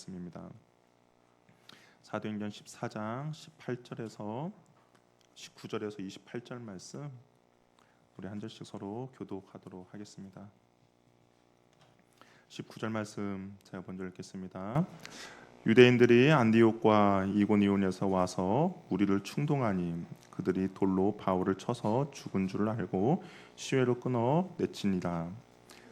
말씀입니다. 사도행전 14장 18절에서 19절에서 28절 말씀 우리 한 절씩 서로 교독하도록 하겠습니다. 19절 말씀 제가 먼저 읽겠습니다. 유대인들이 안디옥과 이고니온에서 와서 우리를 충동하니 그들이 돌로 바울을 쳐서 죽은 줄 알고 시외로 끊어 내치니라.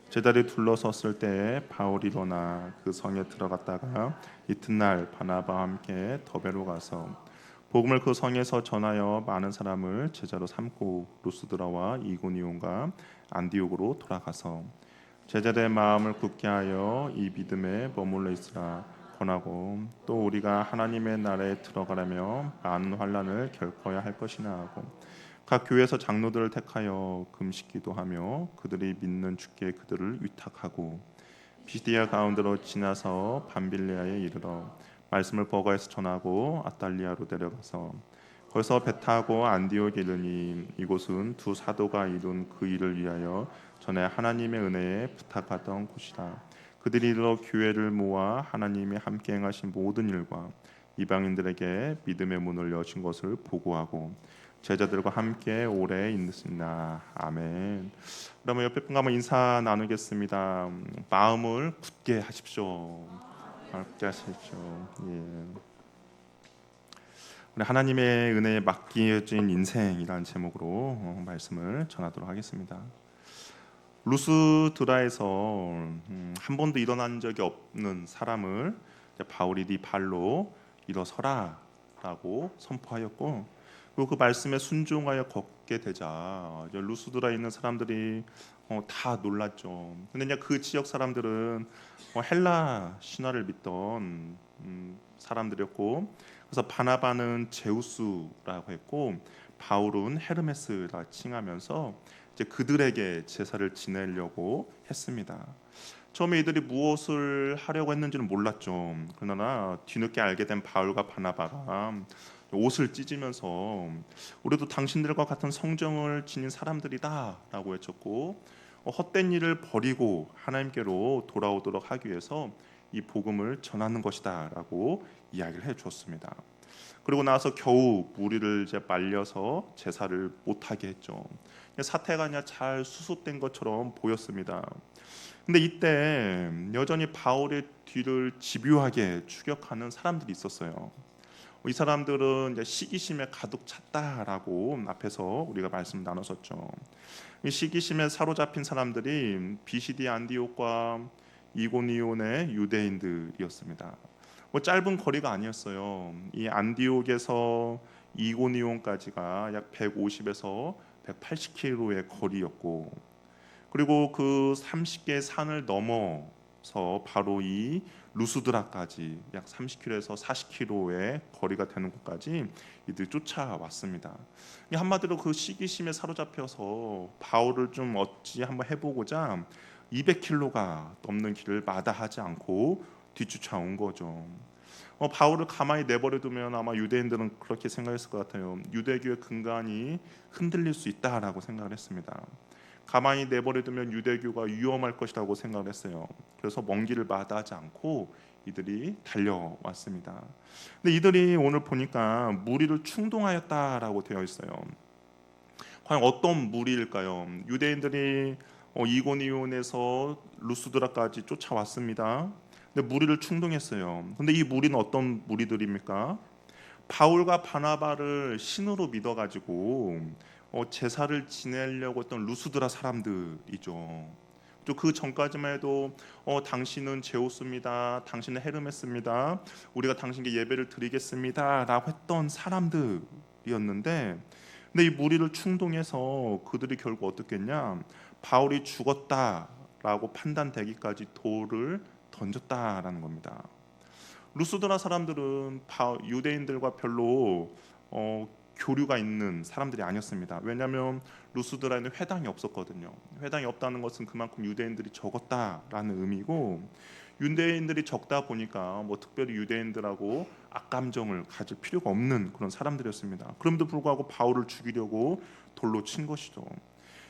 제자들이 둘러섰을 때 바울이 일어나 그 성에 들어갔다가 이튿날 바나바와 함께 더베로 가서 복음을 그 성에서 전하여 많은 사람을 제자로 삼고 루스드라와 이고니온과 안디옥으로 돌아가서 제자들의 마음을 굳게 하여 이 믿음에 머물러 있으라 권하고 또 우리가 하나님의 나라에 들어가려면 많은 환난을 겪어야 할 것이나 하고 각 교회에서 장로들을 택하여 금식기도 하며 그들이 믿는 주께 그들을 위탁하고 피시디아 가운데로 지나서 밤빌레아에 이르러 말씀을 버가에서 전하고 아달리아로 내려가서 거기서 배 타고 안디옥에 이르니 이곳은 두 사도가 이룬 그 일을 위하여 전에 하나님의 은혜에 부탁하던 곳이라. 그들이 이르러 교회를 모아 하나님이 함께 행하신 모든 일과 이방인들에게 믿음의 문을 여신 것을 보고하고 제자들과 함께 오래 있습니다. 아멘. 그러면 옆에 분과 한번 인사 나누겠습니다. 마음을 굳게 하십시오. 굳게 하십시오. 예. 우리 하나님의 은혜에 맡겨진 인생이라는 제목으로 말씀을 전하도록 하겠습니다. 루스드라에서 한 번도 일어난 적이 없는 사람을 바울이 네 발로 일어서라라고 선포하였고 그리고 그 말씀에 순종하여 걷게 되자 루스드라에 있는 사람들이 다 놀랐죠. 근데 그 지역 사람들은 헬라 신화를 믿던 사람들이었고 그래서 바나바는 제우스라고 했고 바울은 헤르메스라 칭하면서 이제 그들에게 제사를 지내려고 했습니다. 처음에 이들이 무엇을 하려고 했는지는 몰랐죠. 그러나 뒤늦게 알게 된 바울과 바나바가 옷을 찢으면서 우리도 당신들과 같은 성정을 지닌 사람들이다라고 외쳤고 헛된 일을 버리고 하나님께로 돌아오도록 하기 위해서 이 복음을 전하는 것이다라고 이야기를 해주었습니다. 그리고 나서 겨우 무리를 이제 말려서 제사를 못하게 했죠. 사태가 그냥 잘 수습된 것처럼 보였습니다. 근데 이때 여전히 바울의 뒤를 집요하게 추격하는 사람들이 있었어요. 이 사람들은 이제 시기심에 가득 찼다라고 앞에서 우리가 말씀 나눴었죠. 이 시기심에 사로잡힌 사람들이 비시디 안디옥과 이고니온의 유대인들이었습니다. 짧은 거리가 아니었어요. 이 안디옥에서 이고니온까지가 약 150에서 180km의 거리였고 그리고 그 30개의 산을 넘어서 바로 이 루스드라까지 약 30km에서 40km의 거리가 되는 곳까지 이들이 쫓아왔습니다. 한마디로 그 시기심에 사로잡혀서 바울을 좀 어찌 한번 해보고자 200km가 넘는 길을 마다하지 않고 뒤쫓아온 거죠. 바울을 가만히 내버려두면 아마 유대인들은 그렇게 생각했을 것 같아요. 유대교의 근간이 흔들릴 수 있다라고 생각을 했습니다. 가만히 내버려두면 유대교가 위험할 것이라고 생각을 했어요. 그래서 먼 길을 마다하지 않고 이들이 달려왔습니다. 근데 이들이 오늘 보니까 무리를 충동하였다라고 되어 있어요. 과연 어떤 무리일까요? 유대인들이 이고니온에서 루스드라까지 쫓아왔습니다. 근데 무리를 충동했어요. 근데 이 무리는 어떤 무리들입니까? 바울과 바나바를 신으로 믿어가지고 제사를 지내려고 했던 루스드라 사람들이죠. 또 그 전까지만 해도 당신은 제우스입니다. 당신은 헤르메스입니다. 우리가 당신께 예배를 드리겠습니다라고 했던 사람들이었는데, 근데 이 무리를 충동해서 그들이 결국 어떻겠냐? 바울이 죽었다라고 판단되기까지 돌을 던졌다라는 겁니다. 루스드라 사람들은 유대인들과 별로 교류가 있는 사람들이 아니었습니다. 왜냐하면 루스드라에는 회당이 없었거든요. 회당이 없다는 것은 그만큼 유대인들이 적었다라는 의미고 유대인들이 적다 보니까 특별히 유대인들하고 악감정을 가질 필요가 없는 그런 사람들이었습니다. 그럼에도 불구하고 바울을 죽이려고 돌로 친 것이죠.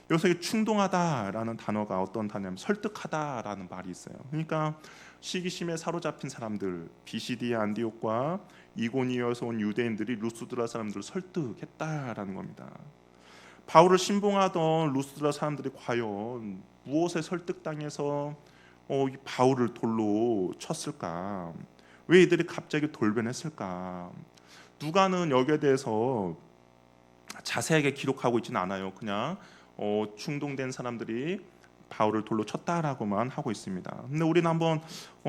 여기서 충동하다라는 단어가 어떤 단어냐면 설득하다라는 말이 있어요. 그러니까 시기심에 사로잡힌 사람들, 비시디의 안디옥과 이고니오에서 온 유대인들이 루스드라 사람들을 설득했다라는 겁니다. 바울을 신봉하던 루스드라 사람들이 과연 무엇에 설득당해서 이 바울을 돌로 쳤을까? 왜 이들이 갑자기 돌변했을까? 누가는 여기에 대해서 자세하게 기록하고 있지는 않아요. 그냥 충동된 사람들이 바울을 돌로 쳤다라고만 하고 있습니다. 근데 우리는 한번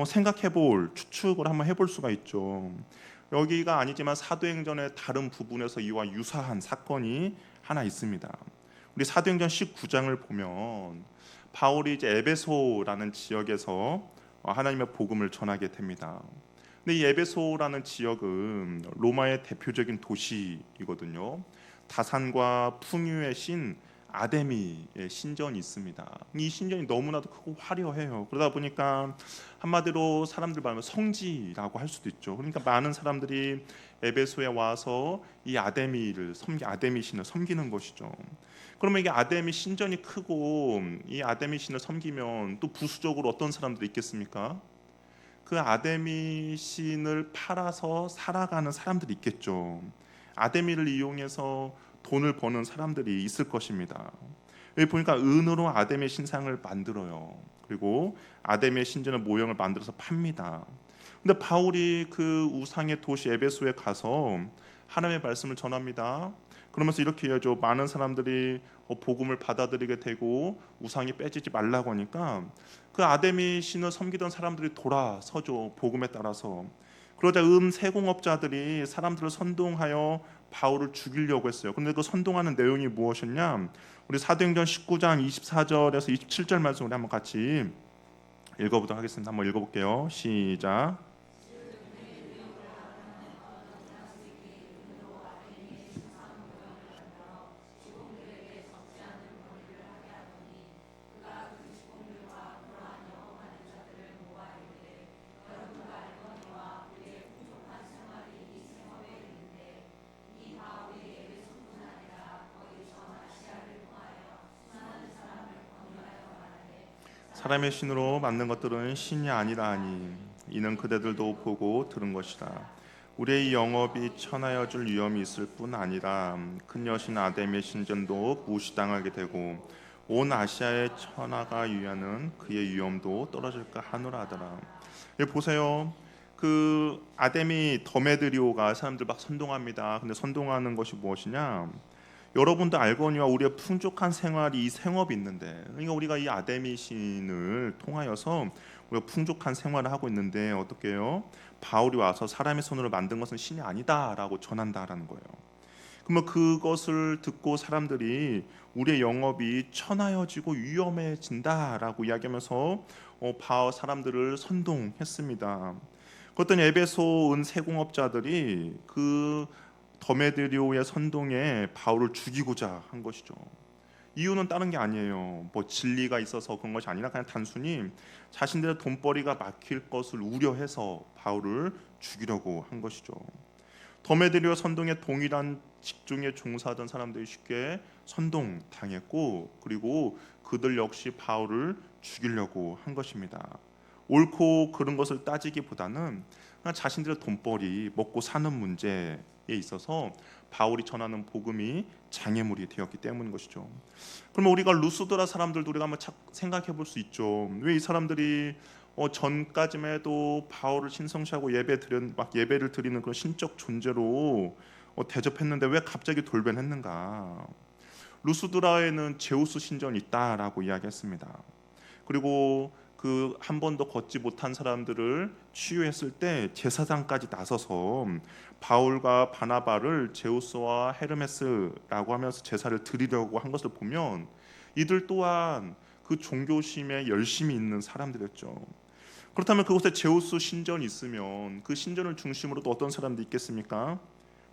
생각해볼 추측을 한번 해볼 수가 있죠. 여기가 아니지만 사도행전의 다른 부분에서 이와 유사한 사건이 하나 있습니다. 우리 사도행전 19장을 보면 바울이 이제 에베소라는 지역에서 하나님의 복음을 전하게 됩니다. 근데 이 에베소라는 지역은 로마의 대표적인 도시이거든요. 다산과 풍유의 신 아데미의 신전이 있습니다. 이 신전이 너무나도 크고 화려해요. 그러다 보니까 한마디로 사람들 말하면 성지라고 할 수도 있죠. 그러니까 많은 사람들이 에베소에 와서 이 아데미 신을 섬기는 것이죠. 그러면 이게 아데미 신전이 크고 이 아데미 신을 섬기면 또 부수적으로 어떤 사람들이 있겠습니까? 그 아데미 신을 팔아서 살아가는 사람들이 있겠죠. 아데미를 이용해서 돈을 버는 사람들이 있을 것입니다. 여기 보니까 은으로 아데미 신상을 만들어요. 그리고 아데미의 신전의 모형을 만들어서 팝니다. 근데 바울이 그 우상의 도시 에베소에 가서 하나님의 말씀을 전합니다. 그러면서 이렇게 해야죠. 많은 사람들이 복음을 받아들이게 되고 우상이 빼지지 말라고 하니까 그 아데미 신을 섬기던 사람들이 돌아서죠. 복음에 따라서. 그러자 세공업자들이 사람들을 선동하여 바울을 죽이려고 했어요. 그런데 그 선동하는 내용이 무엇이었냐? 우리 사도행전 19장 24절에서 27절 말씀을 한번 같이 읽어보도록 하겠습니다. 한번 읽어볼게요. 시작. 사람의 신으로 만든 것들은 신이 아니라 하니 이는 그대들도 보고 들은 것이라. 우리의 영업이 천하여 줄 위험이 있을 뿐 아니라 큰 여신 아데미의 신전도 무시당하게 되고 온 아시아의 천하가 유하는 그의 위험도 떨어질까 하노라 하더라. 여기 보세요. 그 아데미 더메드리오가 사람들 막 선동합니다. 근데 선동하는 것이 무엇이냐? 여러분도 알거니와 우리의 풍족한 생활이 이 생업이 있는데, 그러니까 우리가 이 아데미 신을 통하여서 우리가 풍족한 생활을 하고 있는데 어떻게 해요? 바울이 와서 사람의 손으로 만든 것은 신이 아니다라고 전한다라는 거예요. 그러면 그것을 듣고 사람들이 우리의 영업이 천하여지고 위험해진다라고 이야기하면서 바울 사람들을 선동했습니다. 그랬더니 에베소 세공업자들이 그 더메드리오의 선동에 바울을 죽이고자 한 것이죠. 이유는 다른 게 아니에요. 뭐 진리가 있어서 그런 것이 아니라 그냥 단순히 자신들의 돈벌이가 막힐 것을 우려해서 바울을 죽이려고 한 것이죠. 더메드리오 선동에 동일한 직종에 종사하던 사람들이 쉽게 선동당했고, 그리고 그들 역시 바울을 죽이려고 한 것입니다. 옳고 그른 것을 따지기보다는 그냥 자신들의 돈벌이 먹고 사는 문제에 있어서 바울이 전하는 복음이 장애물이 되었기 때문인 것이죠. 그러면 우리가 루스드라 사람들도 우리가 한번 생각해 볼 수 있죠. 왜 이 사람들이 전까지만 해도 바울을 신성시하고 예배를 드리는 그런 신적 존재로 대접했는데 왜 갑자기 돌변했는가? 루스드라에는 제우스 신전이 있다라고 이야기했습니다. 그리고 그 한 번도 걷지 못한 사람들을 치유했을 때 제사장까지 나서서 바울과 바나바를 제우스와 헤르메스라고 하면서 제사를 드리려고 한 것을 보면 이들 또한 그 종교심에 열심히 있는 사람들이었죠. 그렇다면 그곳에 제우스 신전이 있으면 그 신전을 중심으로 또 어떤 사람들이 있겠습니까?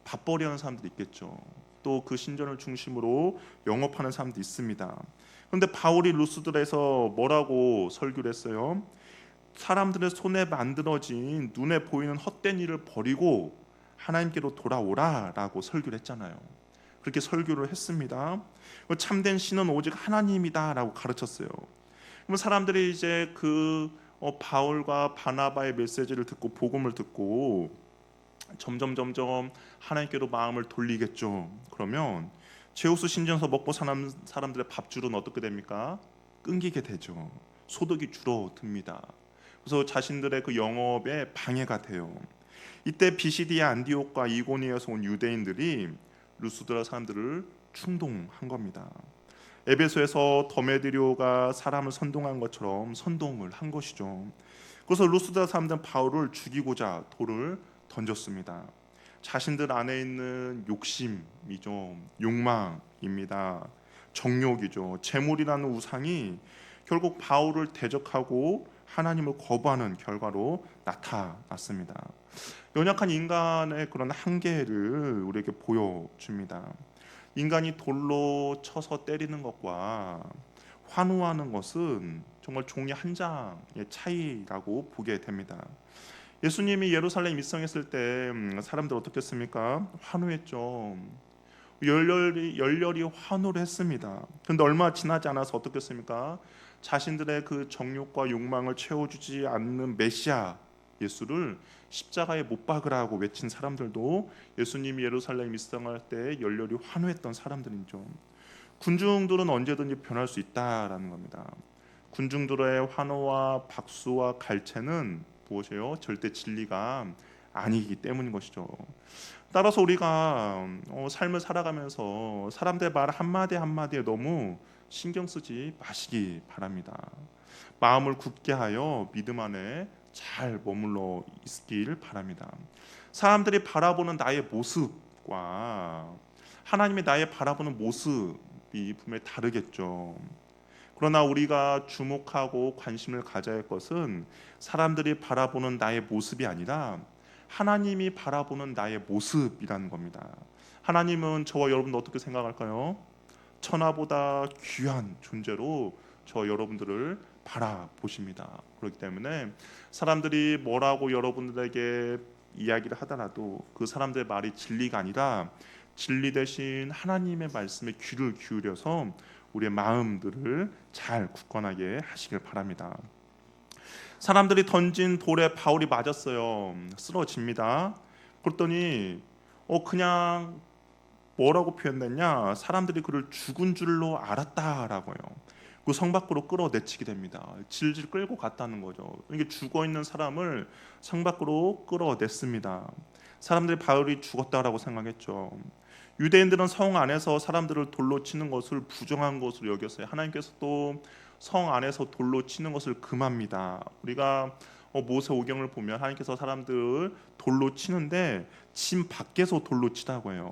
밥벌이 하는 사람들이 있겠죠. 또 그 신전을 중심으로 영업하는 사람도 있습니다. 그런데 바울이 루스드라에서 뭐라고 설교를 했어요? 사람들의 손에 만들어진 눈에 보이는 헛된 일을 버리고 하나님께로 돌아오라라고 설교를 했잖아요. 그렇게 설교를 했습니다. 참된 신은 오직 하나님이다라고 가르쳤어요. 그럼 사람들이 이제 그 바울과 바나바의 메시지를 듣고 복음을 듣고 점점 하나님께로 마음을 돌리겠죠. 그러면 제우스 신전에서 먹고 사는 사람들의 밥줄은 어떻게 됩니까? 끊기게 되죠. 소득이 줄어듭니다. 그래서 자신들의 그 영업에 방해가 돼요. 이때 비시디아 안디옥과 이고니에서 온 유대인들이 루스드라 사람들을 충동한 겁니다. 에베소에서 더메드리오가 사람을 선동한 것처럼 선동을 한 것이죠. 그래서 루스드라 사람들은 바울을 죽이고자 돌을 던졌습니다. 자신들 안에 있는 욕심이죠, 욕망입니다. 정욕이죠. 재물이라는 우상이 결국 바울을 대적하고 하나님을 거부하는 결과로 나타났습니다. 연약한 인간의 그런 한계를 우리에게 보여줍니다. 인간이 돌로 쳐서 때리는 것과 환호하는 것은 정말 종이 한 장의 차이라고 보게 됩니다. 예수님이 예루살렘 입성했을 때 사람들 어떻게 했습니까? 환호했죠. 열렬히 환호를 했습니다. 그런데 얼마 지나지 않아서 어떻게 했습니까? 자신들의 그 정욕과 욕망을 채워주지 않는 메시아 예수를 십자가에 못 박으라고 외친 사람들도 예수님이 예루살렘 입성할 때 열렬히 환호했던 사람들이죠. 군중들은 언제든지 변할 수 있다라는 겁니다. 군중들의 환호와 박수와 갈채는 무엇이에요? 절대 진리가 아니기 때문인 것이죠. 따라서 우리가 삶을 살아가면서 사람들의 말 한마디 한마디에 너무 신경 쓰지 마시기 바랍니다. 마음을 굳게 하여 믿음 안에 잘 머물러 있길 바랍니다. 사람들이 바라보는 나의 모습과 하나님의 나의 바라보는 모습이 분명히 다르겠죠. 그러나 우리가 주목하고 관심을 가져야 할 것은 사람들이 바라보는 나의 모습이 아니라 하나님이 바라보는 나의 모습이라는 겁니다. 하나님은 저와 여러분도 어떻게 생각할까요? 천하보다 귀한 존재로 저 여러분들을 바라보십니다. 그렇기 때문에 사람들이 뭐라고 여러분들에게 이야기를 하더라도 그 사람들의 말이 진리가 아니라 진리 대신 하나님의 말씀에 귀를 기울여서 우리의 마음들을 잘 굳건하게 하시길 바랍니다. 사람들이 던진 돌에 바울이 맞았어요. 쓰러집니다. 그랬더니 그냥 뭐라고 표현됐냐? 사람들이 그를 죽은 줄로 알았다라고요. 그 성 밖으로 끌어내치게 됩니다. 질질 끌고 갔다는 거죠. 이게 죽어 있는 사람을 성 밖으로 끌어냈습니다. 사람들이 바울이 죽었다라고 생각했죠. 유대인들은 성 안에서 사람들을 돌로 치는 것을 부정한 것으로 여겼어요. 하나님께서 또 성 안에서 돌로 치는 것을 금합니다. 우리가 모세오경을 보면 하나님께서 사람들 돌로 치는데 진 밖에서 돌로 치라고 해요.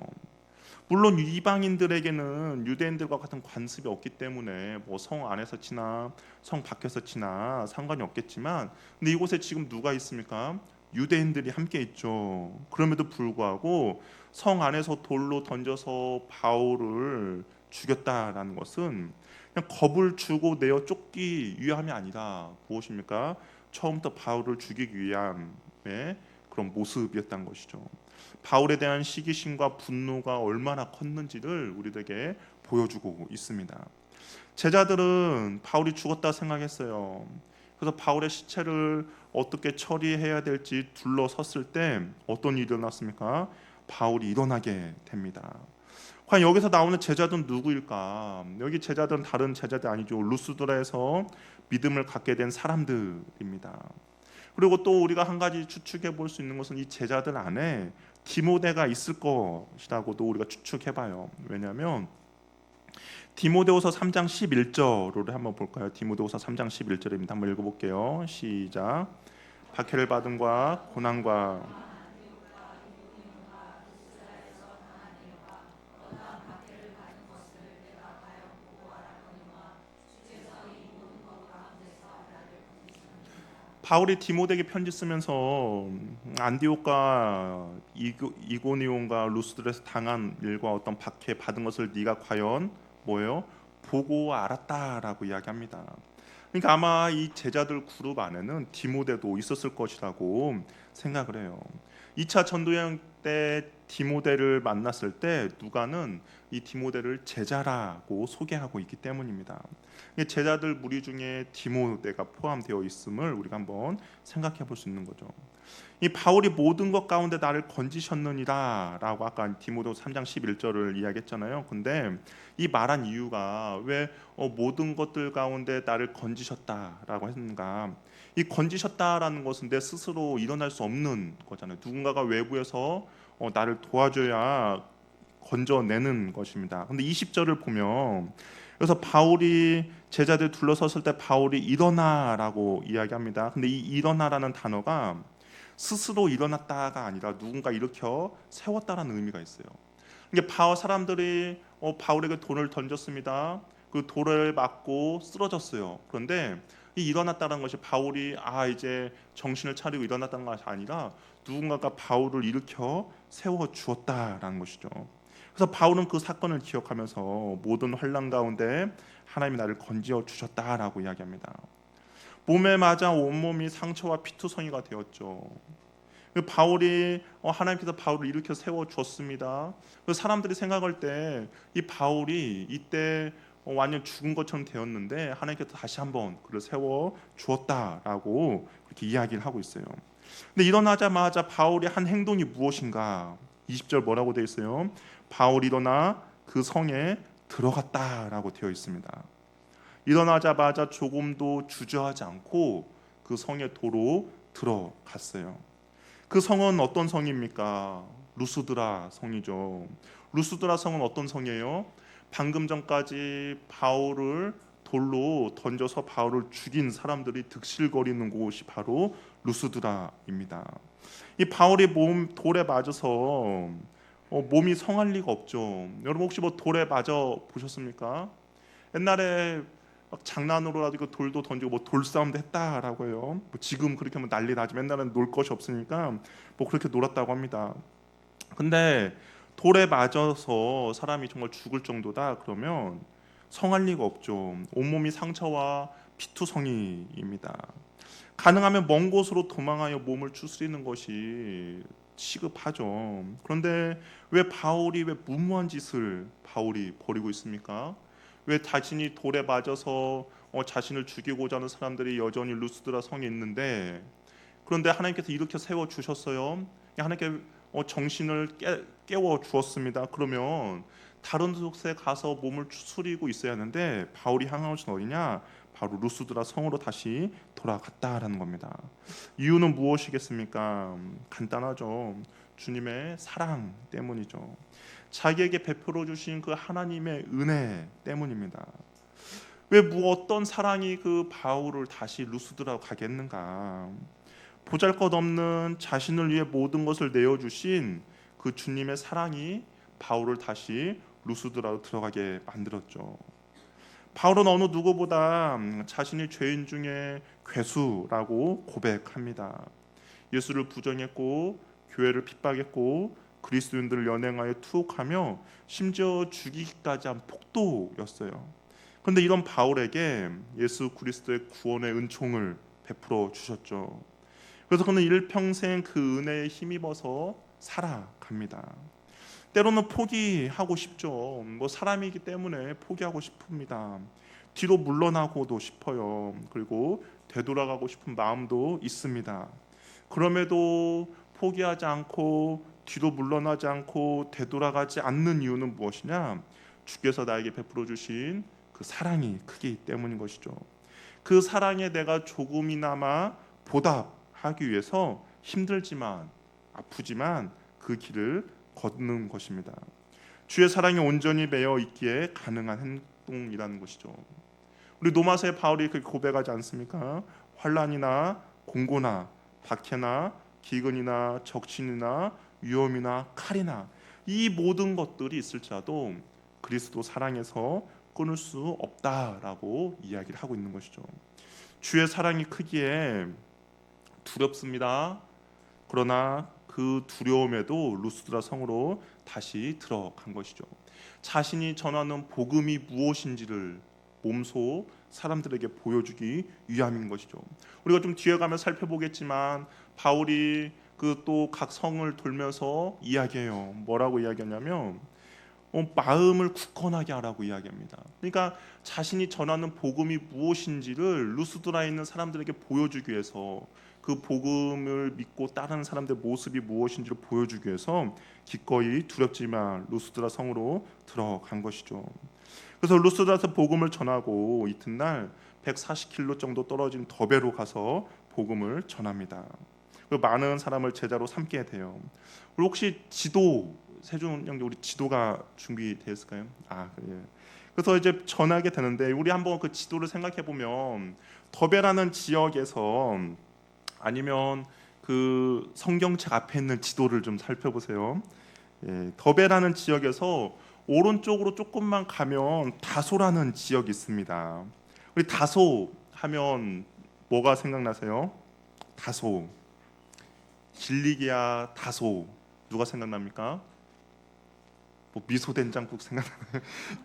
물론 이방인들에게는 유대인들과 같은 관습이 없기 때문에 뭐 성 안에서 치나 성 밖에서 치나 상관이 없겠지만, 근데 이곳에 지금 누가 있습니까? 유대인들이 함께 있죠. 그럼에도 불구하고 성 안에서 돌로 던져서 바울을 죽였다라는 것은 그냥 겁을 주고 내어 쫓기 위함이 아니라 무엇입니까? 처음부터 바울을 죽이기 위함의 그런 모습이었던 것이죠. 바울에 대한 시기심과 분노가 얼마나 컸는지를 우리에게 보여주고 있습니다. 제자들은 바울이 죽었다 생각했어요. 그래서 바울의 시체를 어떻게 처리해야 될지 둘러섰을 때 어떤 일이 일어났습니까? 바울이 일어나게 됩니다. 과연 여기서 나오는 제자들은 누구일까? 여기 제자들은 다른 제자들 아니죠. 루스드라에서 믿음을 갖게 된 사람들입니다. 그리고 또 우리가 한 가지 추측해 볼 수 있는 것은 이 제자들 안에 디모데가 있을 것이라고도 우리가 추측해봐요. 왜냐하면 디모데후서 3장 11절을 한번 볼까요? 디모데후서 3장 11절입니다. 한번 읽어볼게요. 시작. 박해를 받음과 고난과 바울이 디모데에게 편지 쓰면서 안디옥과 이고니온과 루스드라에서 당한 일과 어떤 박해 받은 것을 네가 과연 뭐예요? 보고 알았다라고 이야기합니다. 그러니까 아마 이 제자들 그룹 안에는 디모데도 있었을 것이라고 생각을 해요. 2차 전도여행 때 디모데를 만났을 때 누가는 이 디모데를 제자라고 소개하고 있기 때문입니다. 제자들 무리 중에 디모데가 포함되어 있음을 우리가 한번 생각해 볼 수 있는 거죠. 이 바울이 모든 것 가운데 나를 건지셨느니라라고 아까 디모데 3장 11절을 이야기했잖아요. 근데 이 말한 이유가 왜 모든 것들 가운데 나를 건지셨다라고 했는가? 이 건지셨다라는 것은 내 스스로 일어날 수 없는 거잖아요. 누군가가 외부에서 나를 도와줘야 건져내는 것입니다. 근데 20절을 보면 그래서 바울이 제자들 둘러섰을 때 바울이 일어나라고 이야기합니다. 근데 이 일어나라는 단어가 스스로 일어났다가 아니라 누군가 일으켜 세웠다라는 의미가 있어요. 이게 바울 사람들이 바울에게 돌을 던졌습니다. 그 돌을 맞고 쓰러졌어요. 그런데 이 일어났다는 것이 바울이 이제 정신을 차리고 일어났다는 것이 아니라 누군가가 바울을 일으켜 세워 주었다라는 것이죠. 그래서 바울은 그 사건을 기억하면서 모든 환난 가운데 하나님이 나를 건지어 주셨다라고 이야기합니다. 몸에 맞아 온몸이 상처와 피투성이가 되었죠. 바울이 하나님께서 바울을 일으켜 세워 주었습니다. 사람들이 생각할 때 이 바울이 이때 완전 죽은 것처럼 되었는데 하나님께서 다시 한번 그를 세워 주었다라고 그렇게 이야기를 하고 있어요. 근데 일어나자마자 바울이 한 행동이 무엇인가? 20절 뭐라고 되어 있어요? 바울이 일어나 그 성에 들어갔다라고 되어 있습니다. 일어나자마자 조금도 주저하지 않고 그 성의 도로 들어갔어요. 그 성은 어떤 성입니까? 루스드라 성이죠. 루스드라 성은 어떤 성이에요? 방금 전까지 바울을 돌로 던져서 바울을 죽인 사람들이 득실거리는 곳이 바로 루스드라입니다. 이 바울이 돌에 맞아서 몸이 성할 리가 없죠. 여러분 혹시 돌에 맞아 보셨습니까? 옛날에 막 장난으로라도 돌도 던지고 돌싸움도 했다라고 해요. 지금 그렇게 하면 난리 나지. 옛날에는 놀 것이 없으니까 그렇게 놀았다고 합니다. 근데 돌에 맞아서 사람이 정말 죽을 정도다 그러면 성할 리가 없죠. 온몸이 상처와 피투성이입니다. 가능하면 먼 곳으로 도망하여 몸을 추스리는 것이 시급하죠. 그런데 왜 무모한 짓을 바울이 벌이고 있습니까? 왜 자신이 돌에 맞아서 자신을 죽이고자 하는 사람들이 여전히 루스드라 성에 있는데, 그런데 하나님께서 일으켜 세워 주셨어요. 하나님께 정신을 깨워 주었습니다. 그러면 다른 곳에 가서 몸을 추스리고 있어야 하는데 바울이 향한 곳은 어디냐? 바로 루스드라 성으로 다시 돌아갔다라는 겁니다. 이유는 무엇이겠습니까? 간단하죠. 주님의 사랑 때문이죠. 자기에게 베풀어 주신 그 하나님의 은혜 때문입니다. 왜 어떤 사랑이 그 바울을 다시 루스드라로 가겠는가? 보잘것없는 자신을 위해 모든 것을 내어주신 그 주님의 사랑이 바울을 다시 루스드라로 들어가게 만들었죠. 바울은 어느 누구보다 자신이 죄인 중에 괴수라고 고백합니다. 예수를 부정했고 교회를 핍박했고 그리스도인들을 연행하여 투옥하며 심지어 죽이기까지 한 폭도였어요. 그런데 이런 바울에게 예수 그리스도의 구원의 은총을 베풀어 주셨죠. 그래서 그는 일평생 그 은혜에 힘입어서 살아갑니다. 때로는 포기하고 싶죠. 사람이기 때문에 포기하고 싶습니다. 뒤로 물러나고도 싶어요. 그리고 되돌아가고 싶은 마음도 있습니다. 그럼에도 포기하지 않고 뒤로 물러나지 않고 되돌아가지 않는 이유는 무엇이냐? 주께서 나에게 베풀어 주신 그 사랑이 크기 때문인 것이죠. 그 사랑에 내가 조금이나마 보답하기 위해서 힘들지만 아프지만 그 길을 걷는 것입니다. 주의 사랑에 온전히 매여 있기에 가능한 행동이라는 것이죠. 우리 로마서의 바울이 그렇게 고백하지 않습니까? 환난이나 공고나 박해나 기근이나 적신이나 위험이나 칼이나 이 모든 것들이 있을지라도 그리스도 사랑에서 끊을 수 없다라고 이야기를 하고 있는 것이죠. 주의 사랑이 크기에 두렵습니다. 그러나 그 두려움에도 루스드라 성으로 다시 들어간 것이죠. 자신이 전하는 복음이 무엇인지를 몸소 사람들에게 보여주기 위함인 것이죠. 우리가 좀 뒤에 가면 살펴보겠지만 바울이 그 또 각 성을 돌면서 이야기해요. 뭐라고 이야기하냐면 마음을 굳건하게 하라고 이야기합니다. 그러니까 자신이 전하는 복음이 무엇인지를 루스드라에 있는 사람들에게 보여주기 위해서, 그 복음을 믿고 따르는 사람들의 모습이 무엇인지를 보여주기 위해서 기꺼이 두렵지만 루스드라 성으로 들어간 것이죠. 그래서 루스드라에서 복음을 전하고 이튿날 140km 정도 떨어진 더베로 가서 복음을 전합니다. 많은 사람을 제자로 삼게 돼요. 그리고 혹시 지도, 세준 형제, 우리 지도가 준비되었을까요? 예. 그래서 이제 전하게 되는데, 우리 한번 그 지도를 생각해 보면 더베라는 지역에서, 아니면 그 성경책 앞에 있는 지도를 좀 살펴보세요. 예, 더베라는 지역에서 오른쪽으로 조금만 가면 다소라는 지역이 있습니다. 우리 다소 하면 뭐가 생각나세요? 다소, 길리기아 다소, 누가 생각납니까? 뭐 미소된장국 생각나요.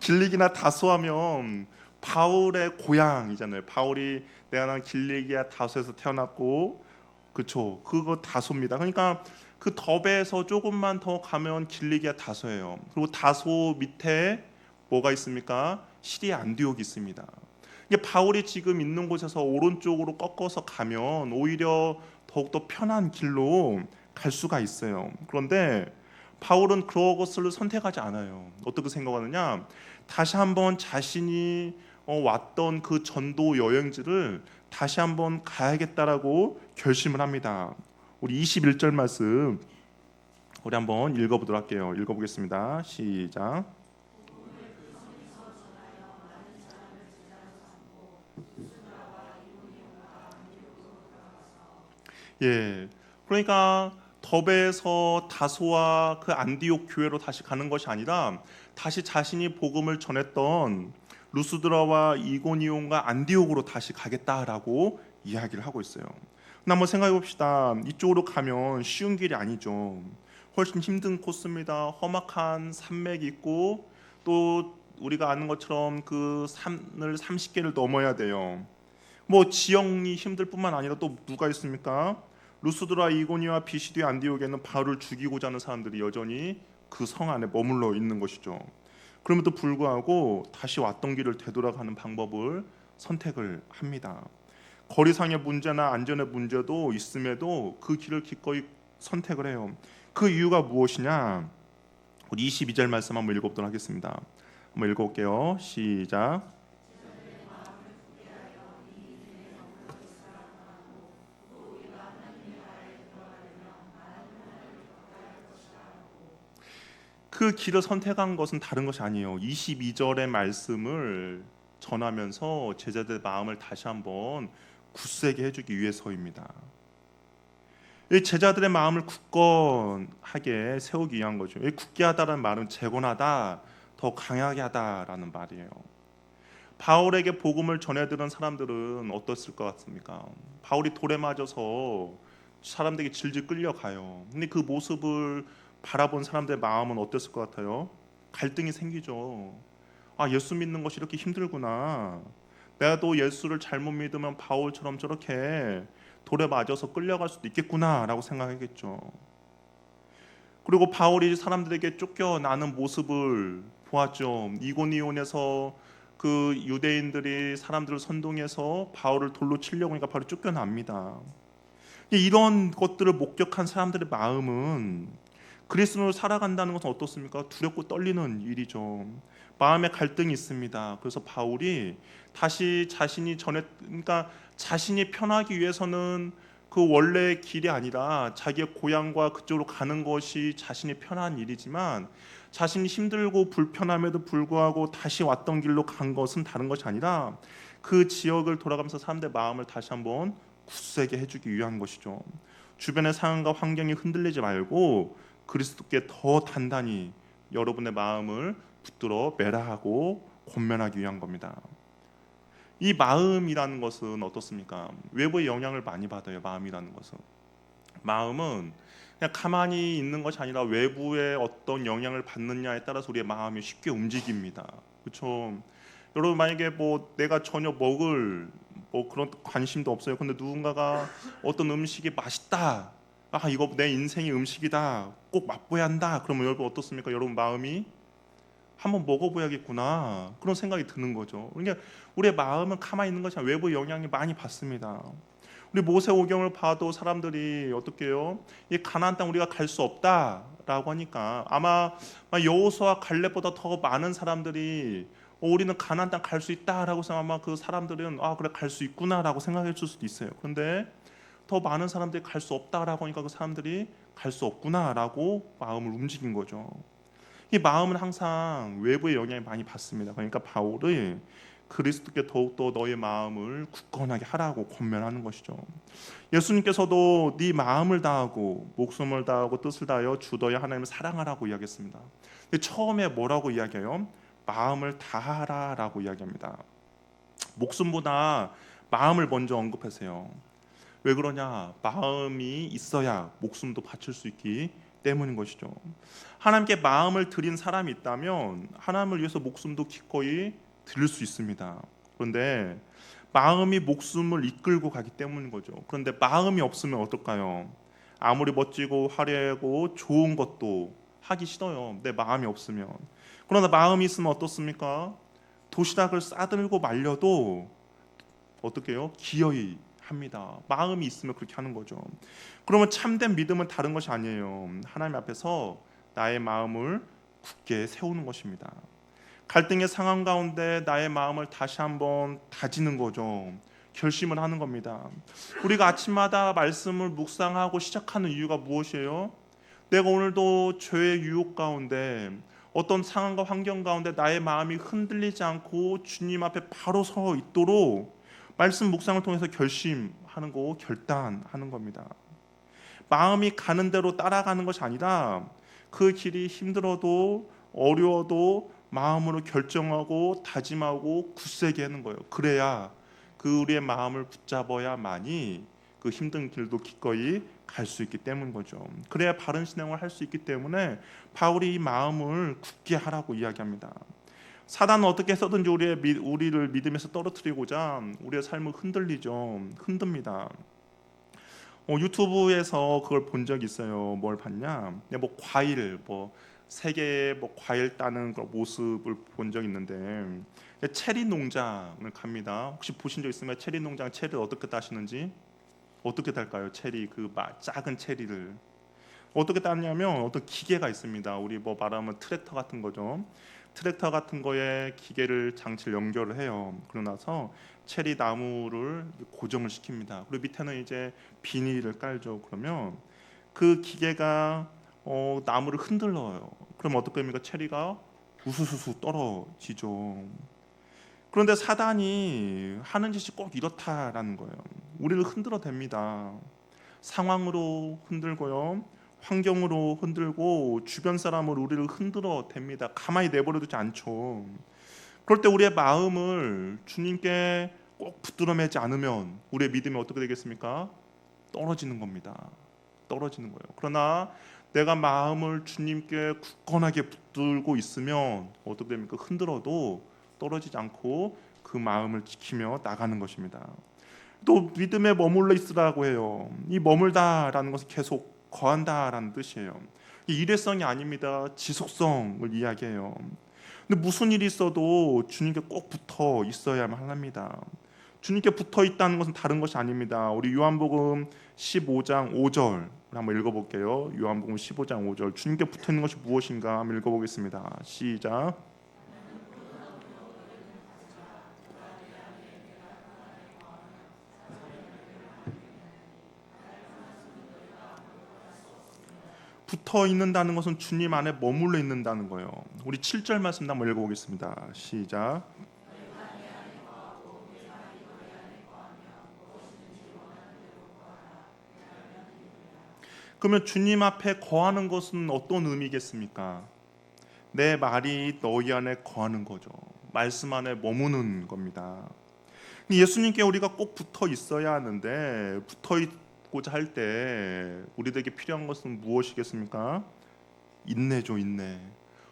길리기나 다소하면 바울의 고향이잖아요. 바울이 내가 길리기아 다소에서 태어났고, 그쵸? 그거 다소입니다. 그러니까 그 덥에서 조금만 더 가면 길리기아 다소예요. 그리고 다소 밑에 뭐가 있습니까? 시리아 안디옥이 있습니다. 이게 바울이 지금 있는 곳에서 오른쪽으로 꺾어서 가면 오히려 더욱더 편한 길로 갈 수가 있어요. 그런데 바울은 그것을 선택하지 않아요. 어떻게 생각하느냐? 다시 한번 자신이 왔던 그 전도 여행지를 다시 한번 가야겠다라고 결심을 합니다. 우리 21절 말씀 우리 한번 읽어보도록 할게요. 읽어보겠습니다. 시작. 예, 그러니까 더베에서 다소와 그 안디옥 교회로 다시 가는 것이 아니라 다시 자신이 복음을 전했던 루스드라와 이고니온과 안디옥으로 다시 가겠다라고 이야기를 하고 있어요. 근데 한번 생각해 봅시다. 이쪽으로 가면 쉬운 길이 아니죠. 훨씬 힘든 코스입니다. 험악한 산맥이 있고, 또 우리가 아는 것처럼 그 산을 30개를 넘어야 돼요. 뭐 지형이 힘들 뿐만 아니라 또 누가 있습니까? 루스드라, 이고니와 비시디, 안디옥에는 바울을 죽이고자 하는 사람들이 여전히 그 성 안에 머물러 있는 것이죠. 그럼에도 불구하고 다시 왔던 길을 되돌아가는 방법을 선택을 합니다. 거리상의 문제나 안전의 문제도 있음에도 그 길을 기꺼이 선택을 해요. 그 이유가 무엇이냐? 우리 22절 말씀 한번 읽어보도록 하겠습니다. 한번 읽어볼게요. 시작. 그 길을 선택한 것은 다른 것이 아니에요. 22절의 말씀을 전하면서 제자들의 마음을 다시 한번 굳세게 해주기 위해서입니다. 이 제자들의 마음을 굳건하게 세우기 위한 거죠. 이 굳게 하다라는 말은 재건하다, 더 강하게 하다라는 말이에요. 바울에게 복음을 전해들은 사람들은 어떻을 것 같습니까? 바울이 돌에 맞아서 사람들에게 질질 끌려가요. 근데 그 모습을 바라본 사람들의 마음은 어땠을 것 같아요? 갈등이 생기죠. 아, 예수 믿는 것이 이렇게 힘들구나. 내가 또 예수를 잘못 믿으면 바울처럼 저렇게 돌에 맞아서 끌려갈 수도 있겠구나라고 생각하겠죠. 그리고 바울이 사람들에게 쫓겨나는 모습을 보았죠. 이고니온에서 그 유대인들이 사람들을 선동해서 바울을 돌로 치려고 하니까 바로 쫓겨납니다. 이런 것들을 목격한 사람들의 마음은, 그리스도로 살아간다는 것은 어떻습니까? 두렵고 떨리는 일이죠. 마음에 갈등이 있습니다. 그래서 바울이 다시 그러니까 자신이 편하기 위해서는 그 원래의 길이 아니라 자기의 고향과 그쪽으로 가는 것이 자신이 편한 일이지만, 자신이 힘들고 불편함에도 불구하고 다시 왔던 길로 간 것은 다른 것이 아니라 그 지역을 돌아가면서 사람들의 마음을 다시 한번 굳세게 해주기 위한 것이죠. 주변의 상황과 환경이 흔들리지 말고 그리스도께 더 단단히 여러분의 마음을 붙들어 매라하고 권면하기 위한 겁니다. 이 마음이라는 것은 어떻습니까? 외부의 영향을 많이 받아요. 마음이라는 것은, 마음은 그냥 가만히 있는 것이 아니라 외부의 어떤 영향을 받느냐에 따라서 우리의 마음이 쉽게 움직입니다. 그렇죠? 여러분, 만약에 뭐 내가 전혀 먹을 뭐 그런 관심도 없어요. 근데 누군가가 어떤 음식이 맛있다 아 이거 내 인생의 음식이다, 꼭 맛보야 한다. 그러면 여러분 어떻습니까? 여러분 마음이 한번 먹어봐야겠구나 그런 생각이 드는 거죠. 그러니까 우리의 마음은 가만히 있는 것이 아니라 외부 영향이 많이 받습니다. 우리 모세오경을 봐도 사람들이 어떻게 해요? 이 가나안 땅 우리가 갈 수 없다라고 하니까 아마 여호수아 갈렙보다 더 많은 사람들이 우리는 가나안 땅 갈 수 있다라고 생각 아마 그 사람들은 아 그래 갈 수 있구나라고 생각해 줄 수도 있어요. 그런데 더 많은 사람들이 갈 수 없다라고 하니까 그 사람들이 갈 수 없구나라고 마음을 움직인 거죠. 이 마음은 항상 외부의 영향을 많이 받습니다. 그러니까 바울이 그리스도께 더욱더 너의 마음을 굳건하게 하라고 권면하는 것이죠. 예수님께서도 네 마음을 다하고 목숨을 다하고 뜻을 다하여 주 너의 하나님을 사랑하라고 이야기했습니다. 근데 처음에 뭐라고 이야기해요? 마음을 다하라라고 이야기합니다. 목숨보다 마음을 먼저 언급하세요. 왜 그러냐? 마음이 있어야 목숨도 바칠 수 있기 때문인 것이죠. 하나님께 마음을 드린 사람이 있다면 하나님을 위해서 목숨도 기꺼이 드릴 수 있습니다. 그런데 마음이 목숨을 이끌고 가기 때문인 거죠. 그런데 마음이 없으면 어떨까요? 아무리 멋지고 화려하고 좋은 것도 하기 싫어요. 내 마음이 없으면. 그러나 마음이 있으면 어떻습니까? 도시락을 싸들고 말려도 어떻게 해요? 기어이 합니다. 마음이 있으면 그렇게 하는 거죠. 그러면 참된 믿음은 다른 것이 아니에요. 하나님 앞에서 나의 마음을 굳게 세우는 것입니다. 갈등의 상황 가운데 나의 마음을 다시 한번 다지는 거죠. 결심을 하는 겁니다. 우리가 아침마다 말씀을 묵상하고 시작하는 이유가 무엇이에요? 내가 오늘도 죄의 유혹 가운데 어떤 상황과 환경 가운데 나의 마음이 흔들리지 않고 주님 앞에 바로 서 있도록 말씀 묵상을 통해서 결심하는 거, 결단하는 겁니다. 마음이 가는 대로 따라가는 것이 아니라 그 길이 힘들어도 어려워도 마음으로 결정하고 다짐하고 굳세게 하는 거예요. 그래야 그 우리의 마음을 붙잡아야만이 그 힘든 길도 기꺼이 갈 수 있기 때문인 거죠. 그래야 바른 신앙을 할 수 있기 때문에 바울이 이 마음을 굳게 하라고 이야기합니다. 사단은 어떻게 해서든지 우리를 믿음에서 떨어뜨리고자 우리의 삶을 흔듭니다. 유튜브에서 그걸 본 적이 있어요. 뭘 봤냐? 뭐 과일, 뭐 세계의 뭐 과일 따는 그 모습을 본 적이 있는데 체리 농장을 갑니다. 혹시 보신 적 있으면 체리 농장 체리를 어떻게 따시는지 어떻게 딸까요? 체리 작은 체리를 어떻게 따냐면 어떤 기계가 있습니다. 우리 뭐 말하면 트랙터 같은 거죠. 트랙터 같은 거에 기계를 장치를 연결을 해요. 그러고 나서 체리 나무를 고정을 시킵니다. 그리고 밑에는 이제 비닐을 깔죠. 그러면 그 기계가 나무를 흔들어요. 그럼 어떻게 됩니까? 체리가 우수수수 떨어지죠. 그런데 사단이 하는 짓이 꼭 이렇다라는 거예요. 우리를 흔들어 댑니다. 상황으로 흔들고요. 환경으로 흔들고 주변 사람으로 우리를 흔들어 댑니다. 가만히 내버려두지 않죠. 그럴 때 우리의 마음을 주님께 꼭 붙들어 매지 않으면 우리의 믿음이 어떻게 되겠습니까? 떨어지는 겁니다. 떨어지는 거예요. 그러나 내가 마음을 주님께 굳건하게 붙들고 있으면 어떻게 됩니까? 흔들어도 떨어지지 않고 그 마음을 지키며 나가는 것입니다. 또 믿음에 머물러 있으라고 해요. 이 머물다라는 것은 계속 거한다라는 뜻이에요. 이 일회성이 아닙니다. 지속성을 이야기해요. 근데 무슨 일이 있어도 주님께 꼭 붙어 있어야만 합니다. 주님께 붙어 있다는 것은 다른 것이 아닙니다. 우리 요한복음 15장 5절 한번 읽어볼게요. 요한복음 15장 5절 주님께 붙어 있는 것이 무엇인가 한번 읽어보겠습니다. 시작. 붙어 있는다는 것은 주님 안에 머물러 있는다는 거예요. 우리 7절 말씀 한번 읽어보겠습니다. 시작. 그러면 주님 앞에 거하는 것은 어떤 의미겠습니까? 내 말이 너희 안에 거하는 거죠. 말씀 안에 머무는 겁니다. 예수님께 우리가 꼭 붙어 있어야 하는데 붙어 있고자 할 때 우리들에게 필요한 것은 무엇이겠습니까? 인내죠, 인내.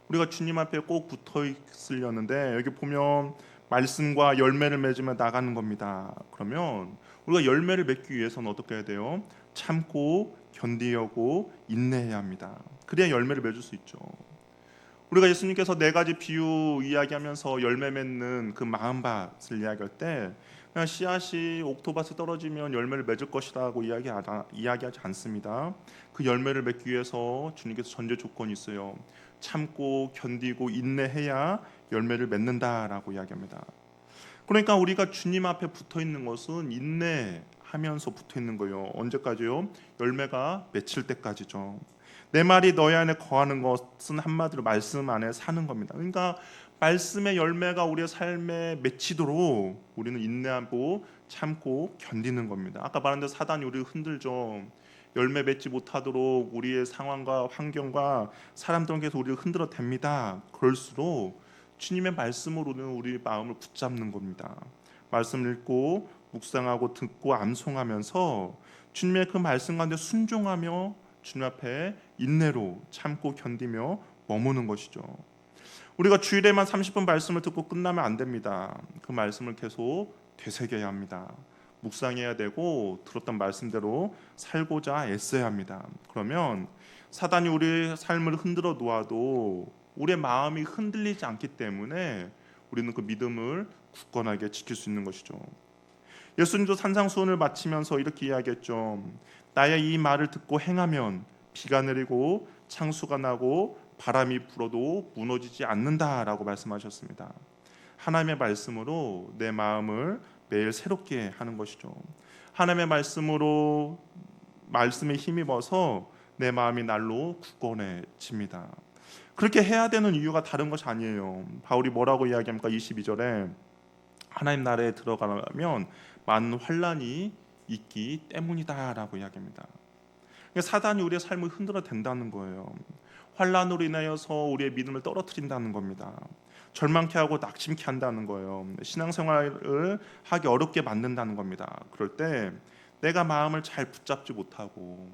우리가 주님 앞에 꼭 붙어 있으려는데 여기 보면 말씀과 열매를 맺으며 나가는 겁니다. 그러면 우리가 열매를 맺기 위해서는 어떻게 해야 돼요? 참고 견디려고 인내해야 합니다. 그래야 열매를 맺을 수 있죠. 우리가 예수님께서 네 가지 비유 이야기하면서 열매 맺는 그 마음밭을 이야기할 때 그냥 씨앗이 옥토밭에 떨어지면 열매를 맺을 것이라고 이야기하지 않습니다. 그 열매를 맺기 위해서 주님께서 전제 조건이 있어요. 참고 견디고 인내해야 열매를 맺는다라고 이야기합니다. 그러니까 우리가 주님 앞에 붙어 있는 것은 인내하면서 붙어 있는 거예요. 언제까지요? 열매가 맺힐 때까지죠. 내 말이 너희 안에 거하는 것은 한마디로 말씀 안에 사는 겁니다. 그러니까 말씀의 열매가 우리의 삶에 맺히도록 우리는 인내하고 참고 견디는 겁니다. 아까 말한 대로 사단이 우리를 흔들죠. 열매 맺지 못하도록 우리의 상황과 환경과 사람들은 계속 우리를 흔들어 댑니다. 그럴수록 주님의 말씀으로는 우리 마음을 붙잡는 겁니다. 말씀을 읽고 묵상하고 듣고 암송하면서 주님의 그 말씀 가운데 순종하며 주님 앞에 인내로 참고 견디며 머무는 것이죠. 우리가 주일에만 30분 말씀을 듣고 끝나면 안 됩니다. 그 말씀을 계속 되새겨야 합니다. 묵상해야 되고 들었던 말씀대로 살고자 애써야 합니다. 그러면 사단이 우리의 삶을 흔들어 놓아도 우리의 마음이 흔들리지 않기 때문에 우리는 그 믿음을 굳건하게 지킬 수 있는 것이죠. 예수님도 산상수훈을 마치면서 이렇게 이야기했죠. 나의 이 말을 듣고 행하면 비가 내리고 창수가 나고 바람이 불어도 무너지지 않는다라고 말씀하셨습니다. 하나님의 말씀으로 내 마음을 매일 새롭게 하는 것이죠. 하나님의 말씀으로 말씀에 힘입어서 내 마음이 날로 굳건해집니다. 그렇게 해야 되는 이유가 다른 것이 아니에요. 바울이 뭐라고 이야기합니까? 22절에 하나님 나라에 들어가려면 많은 환난이 있기 때문이다라고 이야기합니다. 사단이 우리의 삶을 흔들어 댄다는 거예요. 환난으로 인하여서 우리의 믿음을 떨어뜨린다는 겁니다. 절망케 하고 낙심케 한다는 거예요. 신앙생활을 하기 어렵게 만든다는 겁니다. 그럴 때 내가 마음을 잘 붙잡지 못하고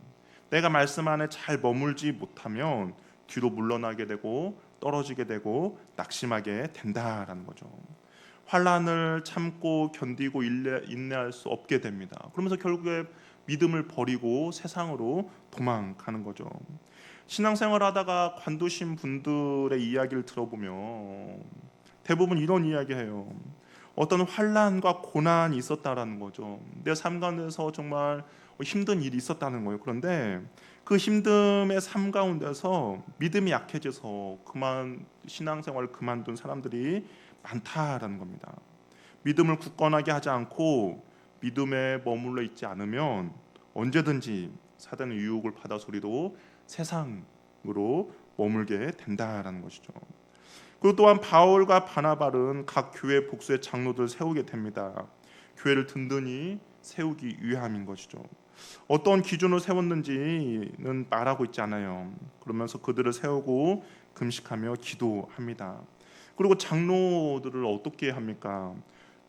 내가 말씀 안에 잘 머물지 못하면 뒤로 물러나게 되고 떨어지게 되고 낙심하게 된다라는 거죠. 환난을 참고 견디고 인내할 수 없게 됩니다. 그러면서 결국에 믿음을 버리고 세상으로 도망가는 거죠. 신앙생활하다가 관두신 분들의 이야기를 들어보면 대부분 이런 이야기해요. 어떤 환난과 고난이 있었다라는 거죠. 내 삶 가운데서 정말 힘든 일이 있었다는 거예요. 그런데 그 힘듦의 삶 가운데서 믿음이 약해져서 신앙생활을 그만둔 사람들이 많다라는 겁니다. 믿음을 굳건하게 하지 않고 믿음에 머물러 있지 않으면 언제든지 사단의 유혹을 받아서 우리도 세상으로 머물게 된다라는 것이죠. 그리고 또한 바울과 바나바는 각 교회 복수의 장로들을 세우게 됩니다. 교회를 든든히 세우기 위함인 것이죠. 어떤 기준을 세웠는지는 말하고 있지 않아요. 그러면서 그들을 세우고 금식하며 기도합니다. 그리고 장로들을 어떻게 합니까?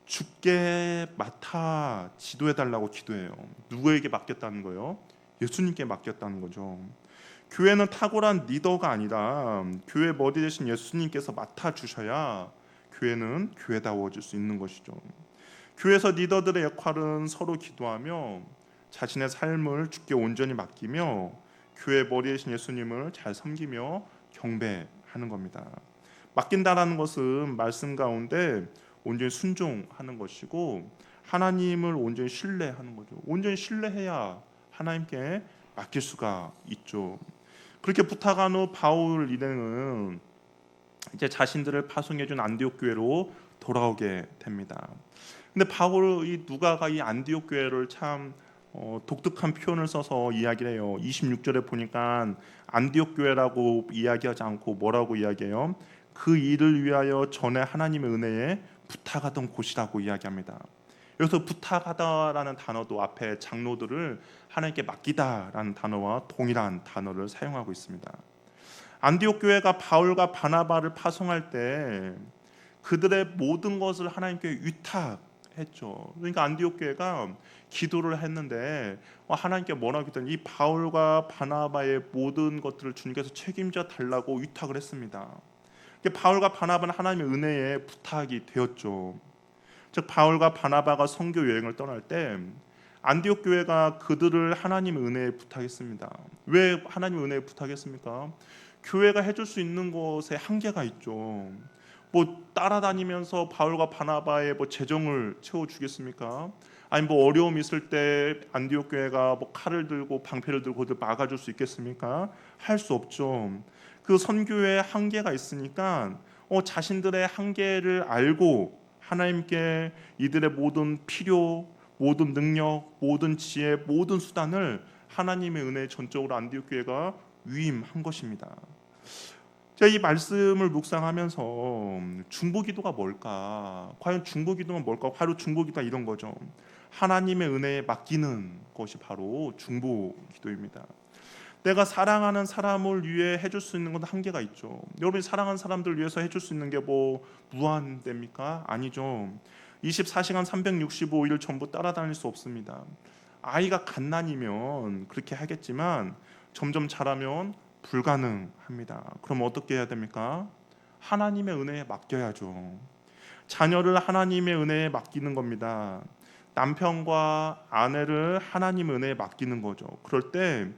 주께 맡아 지도해달라고 기도해요. 누구에게 맡겼다는 거예요? 예수님께 맡겼다는 거죠. 교회는 탁월한 리더가 아니라 교회 머리 대신 예수님께서 맡아주셔야 교회는 교회다워질 수 있는 것이죠. 교회에서 리더들의 역할은 서로 기도하며 자신의 삶을 주께 온전히 맡기며 교회 머리 대신 예수님을 잘 섬기며 경배하는 겁니다. 맡긴다라는 것은 말씀 가운데 온전히 순종하는 것이고 하나님을 온전히 신뢰하는 거죠. 온전히 신뢰해야 하나님께 맡길 수가 있죠. 그렇게 부탁한 후 바울 일행은 이제 자신들을 파송해준 안디옥 교회로 돌아오게 됩니다. 근데 바울이 누가가 이 안디옥 교회를 참 독특한 표현을 써서 이야기를 해요. 26절에 보니까 안디옥 교회라고 이야기하지 않고 뭐라고 이야기해요? 그 일을 위하여 전에 하나님의 은혜에 부탁하던 곳이라고 이야기합니다. 여기서 부탁하다라는 단어도 앞에 장로들을 하나님께 맡기다라는 단어와 동일한 단어를 사용하고 있습니다. 안디옥 교회가 바울과 바나바를 파송할 때 그들의 모든 것을 하나님께 위탁했죠. 그러니까 안디옥 교회가 기도를 했는데 하나님께 뭐라고 했더니 이 바울과 바나바의 모든 것들을 주님께서 책임져 달라고 위탁을 했습니다. 바울과 바나바는 하나님의 은혜에 부탁이 되었죠. 즉 바울과 바나바가 선교 여행을 떠날 때 안디옥 교회가 그들을 하나님의 은혜에 부탁했습니다. 왜 하나님의 은혜에 부탁했습니까? 교회가 해줄 수 있는 것에 한계가 있죠. 뭐 따라다니면서 바울과 바나바의 뭐 재정을 채워주겠습니까? 아니 뭐 어려움 있을 때 안디옥 교회가 뭐 칼을 들고 방패를 들고 그들 막아줄 수 있겠습니까? 할 수 없죠. 그 선교에 한계가 있으니까 자신들의 한계를 알고 하나님께 이들의 모든 필요, 모든 능력, 모든 지혜, 모든 수단을 하나님의 은혜에 전적으로 안디옥 교회가 위임한 것입니다. 제가 이 말씀을 묵상하면서 중보기도가 뭘까? 과연 중보기도는 뭘까? 바로 중보기도가 이런 거죠. 하나님의 은혜에 맡기는 것이 바로 중보기도입니다. 내가 사랑하는 사람을 위해 해줄 수 있는 건 한계가 있죠. 여러분이 사랑하는 사람들 위해서 해줄 수 있는 게 뭐 무한됩니까? 아니죠. 24시간 365일 전부 따라다닐 수 없습니다. 아이가 갓난이면 그렇게 하겠지만 점점 자라면 불가능합니다. 그럼 어떻게 해야 됩니까? 하나님의 은혜에 맡겨야죠. 자녀를 하나님의 은혜에 맡기는 겁니다. 남편과 아내를 하나님의 은혜에 맡기는 거죠. 그럴 때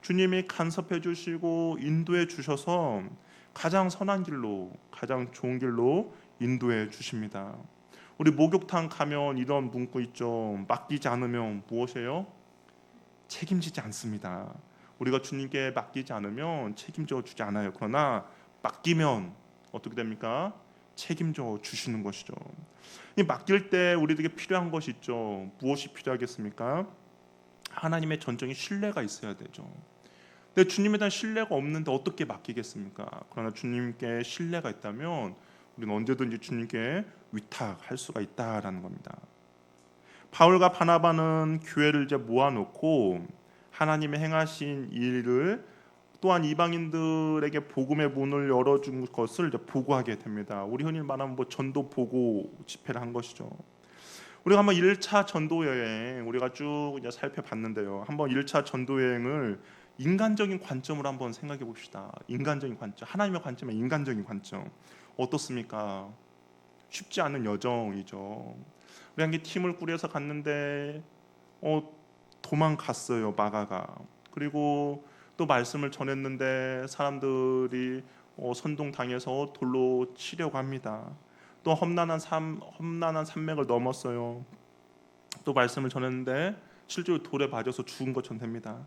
주님이 간섭해 주시고 인도해 주셔서 가장 선한 길로, 가장 좋은 길로 인도해 주십니다. 우리 목욕탕 가면 이런 문구 있죠. 맡기지 않으면 무엇이에요? 책임지지 않습니다. 우리가 주님께 맡기지 않으면 책임져 주지 않아요. 그러나 맡기면 어떻게 됩니까? 책임져 주시는 것이죠. 이 맡길 때 우리에게 필요한 것이 있죠. 무엇이 필요하겠습니까? 하나님의 전적인 신뢰가 있어야 되죠. 근데 주님에 대한 신뢰가 없는데 어떻게 맡기겠습니까? 그러나 주님께 신뢰가 있다면 우리는 언제든지 주님께 위탁할 수가 있다라는 겁니다. 바울과 바나바는 교회를 이제 모아놓고 하나님의 행하신 일을 또한 이방인들에게 복음의 문을 열어준 것을 이제 보고하게 됩니다. 우리 흔히 말하면 뭐 전도 보고 집회를 한 것이죠. 우리가 한번 1차 전도 여행 우리가 쭉 이제 살펴봤는데요. 한번 1차 전도 여행을 인간적인 관점으로 한번 생각해 봅시다. 인간적인 관점, 하나님의 관점의 인간적인 관점 어떻습니까? 쉽지 않은 여정이죠. 우리 한 개 팀을 꾸려서 갔는데 도망갔어요. 마가가. 그리고 또 말씀을 전했는데 사람들이 선동당해서 돌로 치려고 합니다. 또 험난한 산맥을 넘었어요. 또 말씀을 전했는데 실제로 돌에 맞아서 죽은 것처럼 됩니다.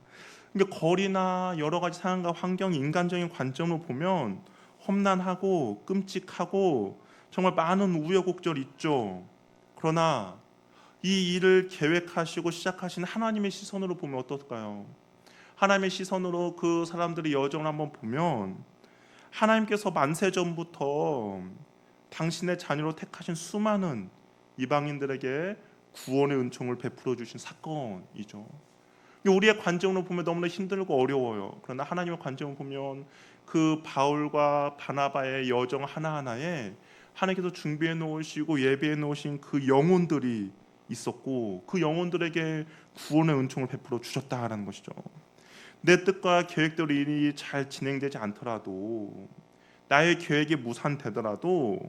그러니까 거리나 여러 가지 상황과 환경이 인간적인 관점으로 보면 험난하고 끔찍하고 정말 많은 우여곡절이 있죠. 그러나 이 일을 계획하시고 시작하신 하나님의 시선으로 보면 어떨까요? 하나님의 시선으로 그 사람들의 여정을 한번 보면 하나님께서 만세 전부터 당신의 자녀로 택하신 수많은 이방인들에게 구원의 은총을 베풀어 주신 사건이죠. 우리의 관점으로 보면 너무나 힘들고 어려워요. 그러나 하나님의 관점으로 보면 그 바울과 바나바의 여정 하나하나에 하나님께서 준비해 놓으시고 예비해 놓으신 그 영혼들이 있었고 그 영혼들에게 구원의 은총을 베풀어 주셨다라는 것이죠. 내 뜻과 계획대로 일이 잘 진행되지 않더라도 나의 계획이 무산되더라도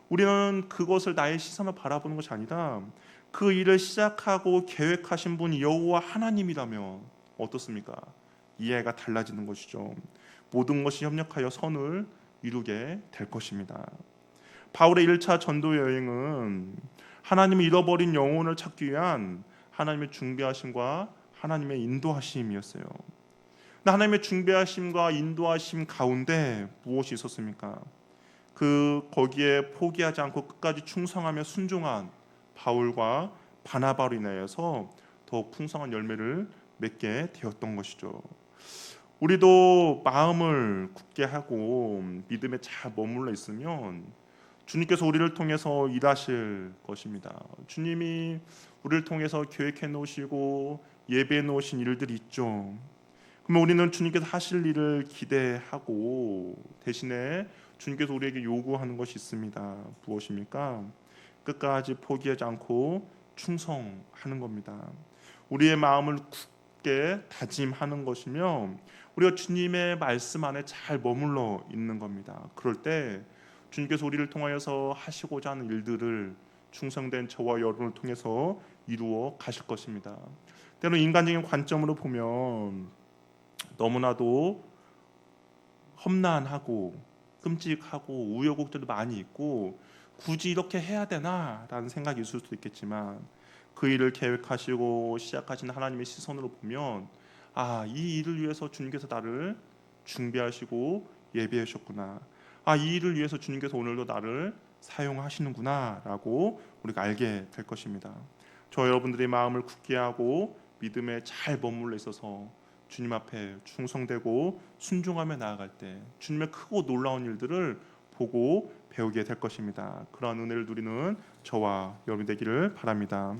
우리는 그것을 나의 시선을 바라보는 것이 아니라 그 일을 시작하고 계획하신 분이 여호와 하나님이라면 어떻습니까? 이해가 달라지는 것이죠. 모든 것이 협력하여 선을 이루게 될 것입니다. 바울의 1차 전도 여행은 하나님의 잃어버린 영혼을 찾기 위한 하나님의 준비하심과 하나님의 인도하심이었어요. 하나님의 준비하심과 인도하심 가운데 무엇이 있었습니까? 거기에 포기하지 않고 끝까지 충성하며 순종한 바울과 바나바로 인하여서 더 풍성한 열매를 맺게 되었던 것이죠. 우리도 마음을 굳게 하고 믿음에 잘 머물러 있으면 주님께서 우리를 통해서 일하실 것입니다. 주님이 우리를 통해서 계획해 놓으시고 예배해 놓으신 일들이 있죠. 그러면 우리는 주님께서 하실 일을 기대하고 대신에 주님께서 우리에게 요구하는 것이 있습니다. 무엇입니까? 끝까지 포기하지 않고 충성하는 겁니다. 우리의 마음을 굳게 다짐하는 것이며 우리가 주님의 말씀 안에 잘 머물러 있는 겁니다. 그럴 때 주님께서 우리를 통하여서 하시고자 하는 일들을 충성된 저와 여러분을 통해서 이루어 가실 것입니다. 때로 인간적인 관점으로 보면 너무나도 험난하고 끔찍하고 우여곡절도 많이 있고 굳이 이렇게 해야 되나라는 생각이 있을 수도 있겠지만 그 일을 계획하시고 시작하신 하나님의 시선으로 보면 이 일을 위해서 주님께서 나를 준비하시고 예비하셨구나. 이 일을 위해서 주님께서 오늘도 나를 사용하시는구나라고 우리가 알게 될 것입니다. 저 여러분들의 마음을 굳게 하고 믿음에 잘 머물러 있어서 주님 앞에 충성되고 순종하며 나아갈 때 주님의 크고 놀라운 일들을 보고 배우게 될 것입니다. 그러한 은혜를 누리는 저와 여러분 되기를 바랍니다.